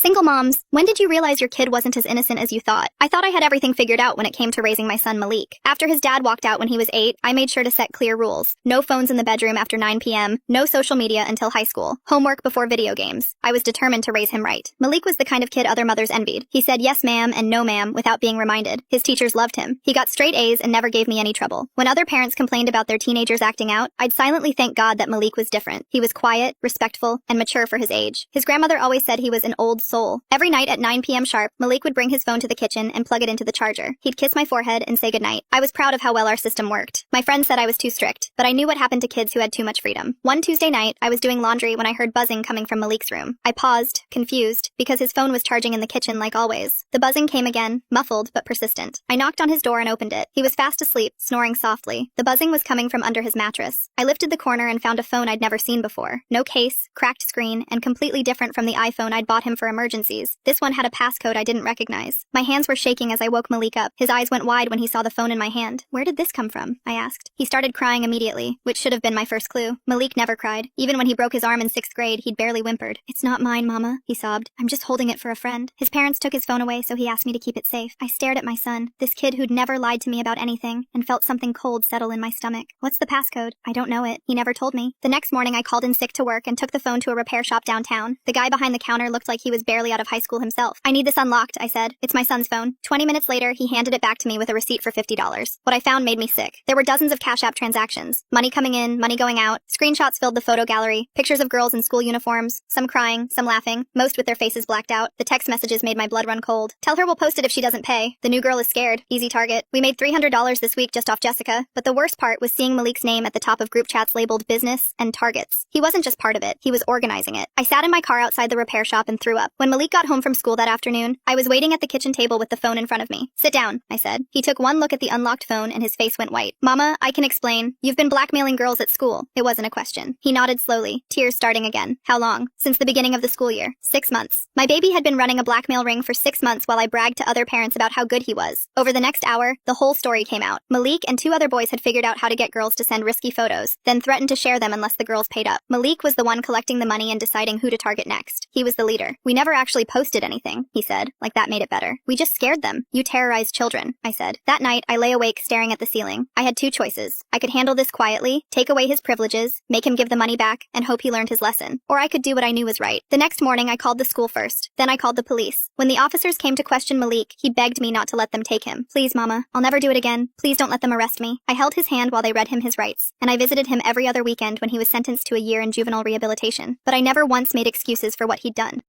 Single moms, when did you realize your kid wasn't as innocent as you thought? I thought I had everything figured out when it came to raising my son Malik. After his dad walked out when he was 8, I made sure to set clear rules. No phones in the bedroom after 9 p.m., no social media until high school, homework before video games. I was determined to raise him right. Malik was the kind of kid other mothers envied. He said yes ma'am and no ma'am without being reminded. His teachers loved him. He got straight A's and never gave me any trouble. When other parents complained about their teenagers acting out, I'd silently thank God that Malik was different. He was quiet, respectful, and mature for his age. His grandmother always said he was an old soul. Every night at 9 p.m. sharp, Malik would bring his phone to the kitchen and plug it into the charger. He'd kiss my forehead and say goodnight. I was proud of how well our system worked. My friends said I was too strict, but I knew what happened to kids who had too much freedom. One Tuesday night, I was doing laundry when I heard buzzing coming from Malik's room. I paused, confused, because his phone was charging in the kitchen like always. The buzzing came again, muffled but persistent. I knocked on his door and opened it. He was fast asleep, snoring softly. The buzzing was coming from under his mattress. I lifted the corner and found a phone I'd never seen before. No case, cracked screen, and completely different from the iPhone I'd bought him for emergencies. This one had a passcode I didn't recognize. My hands were shaking as I woke Malik up. His eyes went wide when he saw the phone in my hand. "Where did this come from?" I asked. He started crying immediately, which should have been my first clue. Malik never cried. Even when he broke his arm in 6th grade, he'd barely whimpered. "It's not mine, Mama," he sobbed. "I'm just holding it for a friend." His parents took his phone away, so he asked me to keep it safe. I stared at my son, this kid who'd never lied to me about anything, and felt something cold settle in my stomach. "What's the passcode?" "I don't know it. He never told me." The next morning, I called in sick to work and took the phone to a repair shop downtown. The guy behind the counter looked like he was barely out of high school himself. "I need this unlocked," I said. "It's my son's phone." 20 minutes later, he handed it back to me with a receipt for $50. What I found made me sick. There were dozens of Cash App transactions. Money coming in, money going out. Screenshots filled the photo gallery. Pictures of girls in school uniforms. Some crying, some laughing, most with their faces blacked out. The text messages made my blood run cold. "Tell her we'll post it if she doesn't pay. The new girl is scared." Easy target. We made $300 this week just off Jessica. But the worst part was seeing Malik's name at the top of group chats labeled business and targets. He wasn't just part of it. He was organizing it. I sat in my car outside the repair shop and threw up. When Malik got home from school that afternoon, I was waiting at the kitchen table with the phone in front of me. "Sit down," I said. He took one look at the unlocked phone and his face went white. "Mama, I can explain. You've been blackmailing girls at school." It wasn't a question. He nodded slowly, tears starting again. "How long?" "Since the beginning of the school year. 6 months. My baby had been running a blackmail ring for 6 months while I bragged to other parents about how good he was. Over the next hour, the whole story came out. Malik and 2 other boys had figured out how to get girls to send risky photos, then threatened to share them unless the girls paid up. Malik was the one collecting the money and deciding who to target next. He was the leader. "We never actually posted anything," he said, like that made it better. "We just scared them." "You terrorized children," I said. That night, I lay awake staring at the ceiling. I had 2 choices. I could handle this quietly, take away his privileges, make him give the money back, and hope he learned his lesson. Or I could do what I knew was right. The next morning, I called the school first. Then I called the police. When the officers came to question Malik, he begged me not to let them take him. "Please, Mama. I'll never do it again. Please don't let them arrest me." I held his hand while they read him his rights, and I visited him every other weekend when he was sentenced to a year in juvenile rehabilitation. But I never once made excuses for what he'd done.